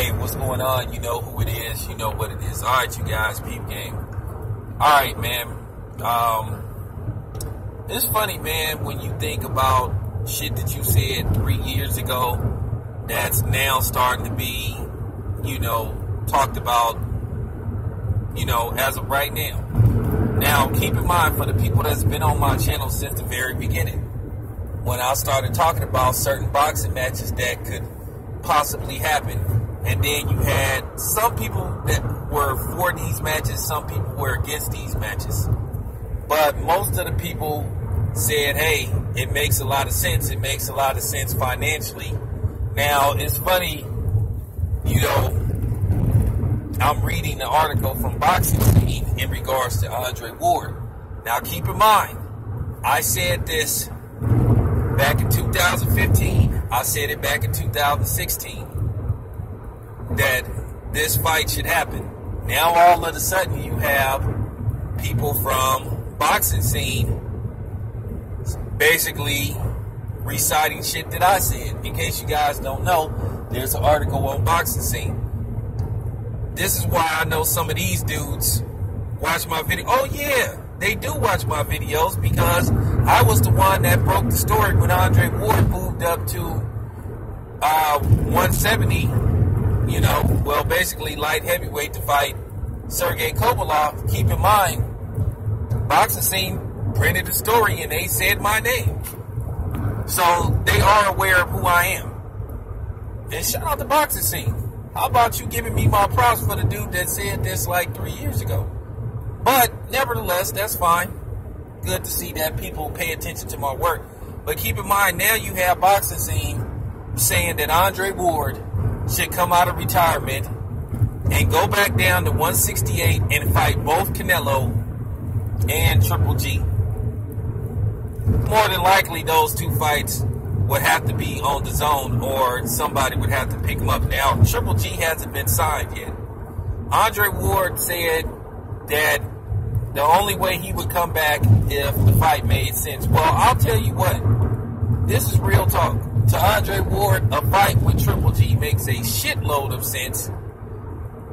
Hey, what's going on? You know who it is. You know what it is. All right, you guys, peep game. All right, man. It's funny, man, when you think about shit that you said 3 years ago that's now starting to be, talked about, as of right now. Now, keep in mind, for the people that's been on my channel since the very beginning, when I started talking about certain boxing matches that could possibly happen, and then you had some people that were for these matches, some people were against these matches. But most of the people said, hey, it makes a lot of sense. It makes a lot of sense financially. Now, it's funny, I'm reading the article from Boxingscene in regards to Andre Ward. Now, keep in mind, I said this back in 2015. I said it back in 2016. That this fight should happen. Now all of a sudden you have people from Boxingscene basically reciting shit that I said. In case you guys don't know, there's an article on Boxingscene. This is why I know some of these dudes watch my video. Oh yeah, they do watch my videos, because I was the one that broke the story when Andre Ward moved up to 170. Basically light heavyweight to fight Sergey Kovalov. Keep in mind, Boxingscene printed the story and they said my name. So they are aware of who I am. And shout out to Boxingscene. How about you giving me my props for the dude that said this like 3 years ago? But nevertheless, that's fine. Good to see that people pay attention to my work. But keep in mind, now you have Boxingscene saying that Andre Ward should come out of retirement and go back down to 168 and fight both Canelo and Triple G. More than likely, those two fights would have to be on the zone, or somebody would have to pick them up. Now, Triple G hasn't been signed yet. Andre Ward said that the only way he would come back if the fight made sense. Well, I'll tell you what, this is real talk. To Andre Ward, a fight with Triple G makes a shitload of sense,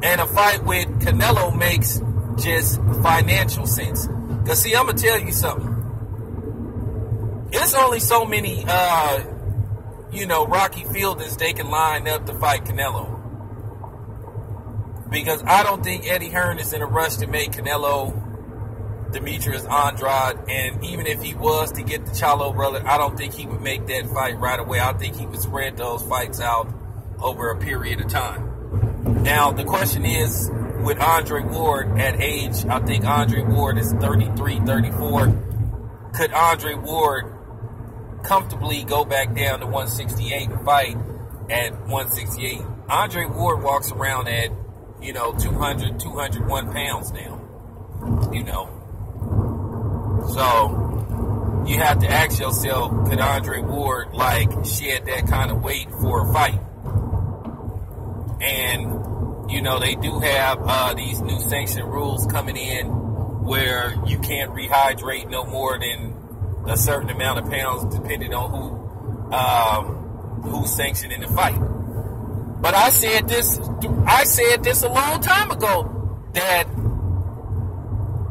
and a fight with Canelo makes just financial sense. Because, see, I'm going to tell you something. It's only so many, Rocky Fielders they can line up to fight Canelo. Because I don't think Eddie Hearn is in a rush to make Canelo Demetrius Andrade, and even if he was to get the Chalo brother, I don't think he would make that fight right away. I think he would spread those fights out over a period of time. Now, the question is, with Andre Ward at age, I think Andre Ward is 33, 34, could Andre Ward comfortably go back down to 168 and fight at 168? Andre Ward walks around at, 200, 201 pounds now, So, you have to ask yourself, could Andre Ward, shed that kind of weight for a fight? And, they do have these new sanction rules coming in where you can't rehydrate no more than a certain amount of pounds, depending on who's sanctioning the fight. But I said this a long time ago, that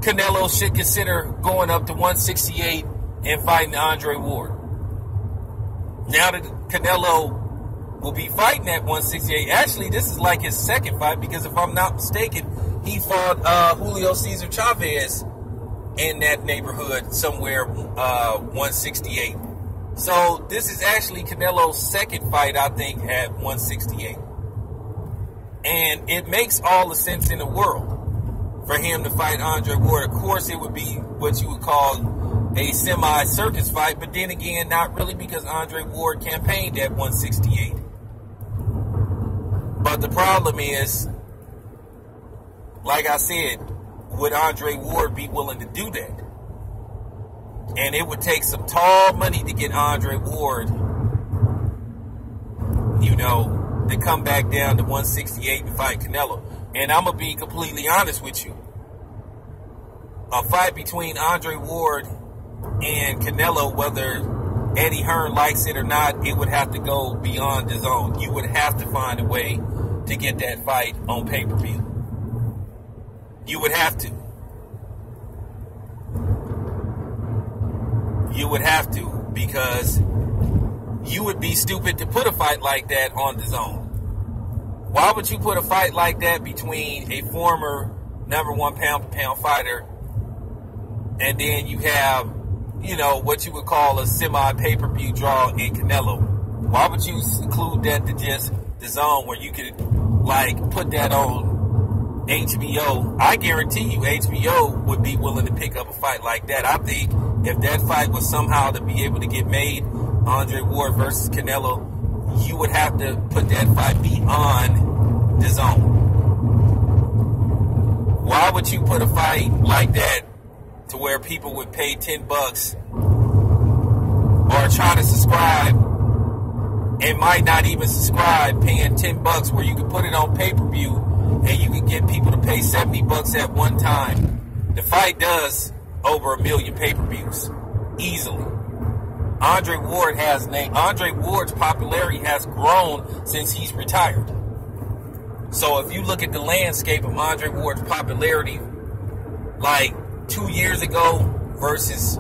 Canelo should consider going up to 168 and fighting Andre Ward. Now that Canelo will be fighting at 168, actually this is like his second fight, because if I'm not mistaken, he fought Julio Cesar Chavez in that neighborhood somewhere, 168. So this is actually Canelo's second fight, I think, at 168. And it makes all the sense in the world for him to fight Andre Ward. Of course, it would be what you would call a semi-circus fight, but then again, not really, because Andre Ward campaigned at 168. But the problem is, like I said, would Andre Ward be willing to do that? And it would take some tall money to get Andre Ward, to come back down to 168 and fight Canelo. And I'm going to be completely honest with you. A fight between Andre Ward and Canelo, whether Eddie Hearn likes it or not, it would have to go beyond his own. You would have to find a way to get that fight on pay-per-view. You would have to. You would have to, because you would be stupid to put a fight like that on the zone. Why would you put a fight like that between a former #1 pound-for-pound fighter, and then you have, you know, what you would call a semi-pay-per-view draw in Canelo? Why would you include that to just the zone where you could, like, put that on HBO? I guarantee you HBO would be willing to pick up a fight like that. I think if that fight was somehow to be able to get made, Andre Ward versus Canelo, you would have to put that fight beyond the zone. Why would you put a fight like that to where people would pay $10 or try to subscribe and might not even subscribe, paying $10 where you could put it on pay-per-view and you could get people to pay $70 at one time? The fight does over 1 million pay-per-views easily. Andre Ward's popularity has grown since he's retired. So if you look at the landscape of Andre Ward's popularity, like 2 years ago versus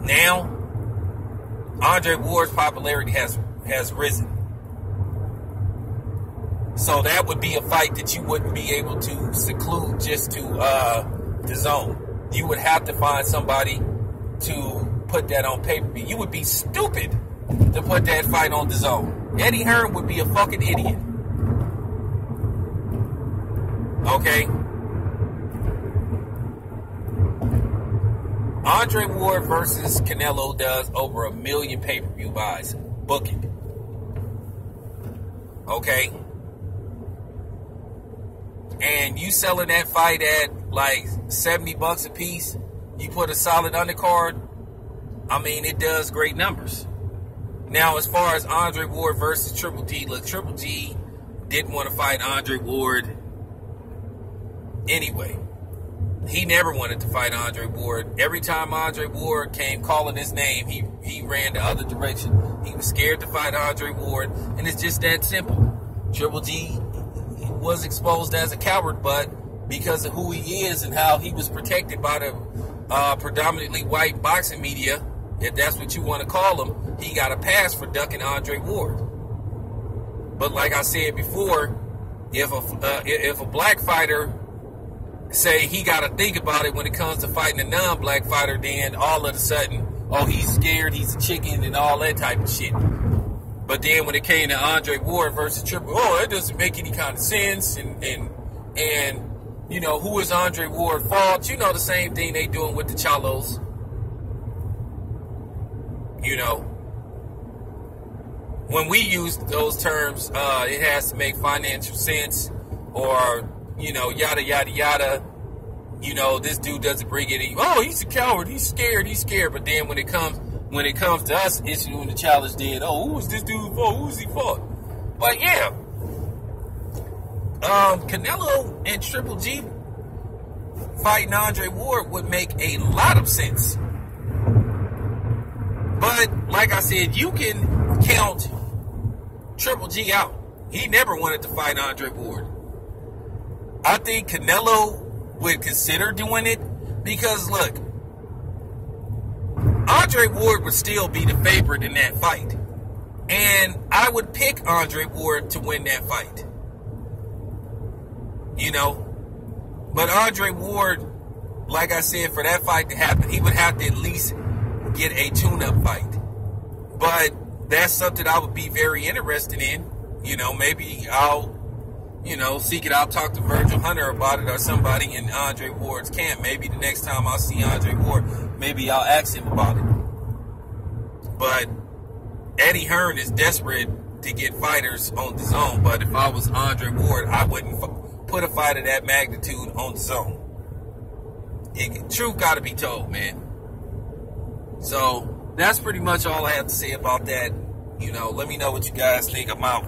now, Andre Ward's popularity has risen. So that would be a fight that you wouldn't be able to seclude just to the zone. You would have to find somebody to put that on pay-per-view. You would be stupid to put that fight on the zone. Eddie Hearn would be a fucking idiot. Okay? Andre Ward versus Canelo does over 1 million pay-per-view buys. Book it. Okay? And you selling that fight at like $70 a piece, you put a solid undercard, I mean, it does great numbers. Now, as far as Andre Ward versus Triple G, look, Triple G didn't want to fight Andre Ward anyway. He never wanted to fight Andre Ward. Every time Andre Ward came calling his name, he ran the other direction. He was scared to fight Andre Ward, and it's just that simple. Triple G was exposed as a coward, but because of who he is and how he was protected by the predominantly white boxing media, if that's what you want to call him, he got a pass for ducking Andre Ward. But like I said before, if a black fighter say he got to think about it when it comes to fighting a non-black fighter, then all of a sudden, oh, he's scared, he's a chicken, and all that type of shit. But then when it came to Andre Ward versus Triple, oh, it doesn't make any kind of sense, and you know, who is Andre Ward fault? You know, the same thing they doing with the Chalos. You know, when we use those terms, it has to make financial sense, or, you know, yada, yada, yada. You know, this dude doesn't bring it. Oh, he's a coward. He's scared. But then when it comes to us issuing the challenge, then, oh, who is this dude for? Who's he for? But yeah, Canelo and Triple G fighting Andre Ward would make a lot of sense. But like I said, you can count Triple G out. He never wanted to fight Andre Ward. I think Canelo would consider doing it because, look, Andre Ward would still be the favorite in that fight. And I would pick Andre Ward to win that fight. You know? But Andre Ward, like I said, for that fight to happen, he would have to at least get a tune-up fight. But that's something I would be very interested in. You know, maybe I'll, you know, seek it out, talk to Virgil Hunter about it or somebody in Andre Ward's camp. Maybe the next time I see Andre Ward, maybe I'll ask him about it. But Eddie Hearn is desperate to get fighters on the zone. But if I was Andre Ward, I wouldn't put a fight of that magnitude on the zone. Truth got to be told, man. So that's pretty much all I have to say about that. You know, let me know what you guys think. I'm out.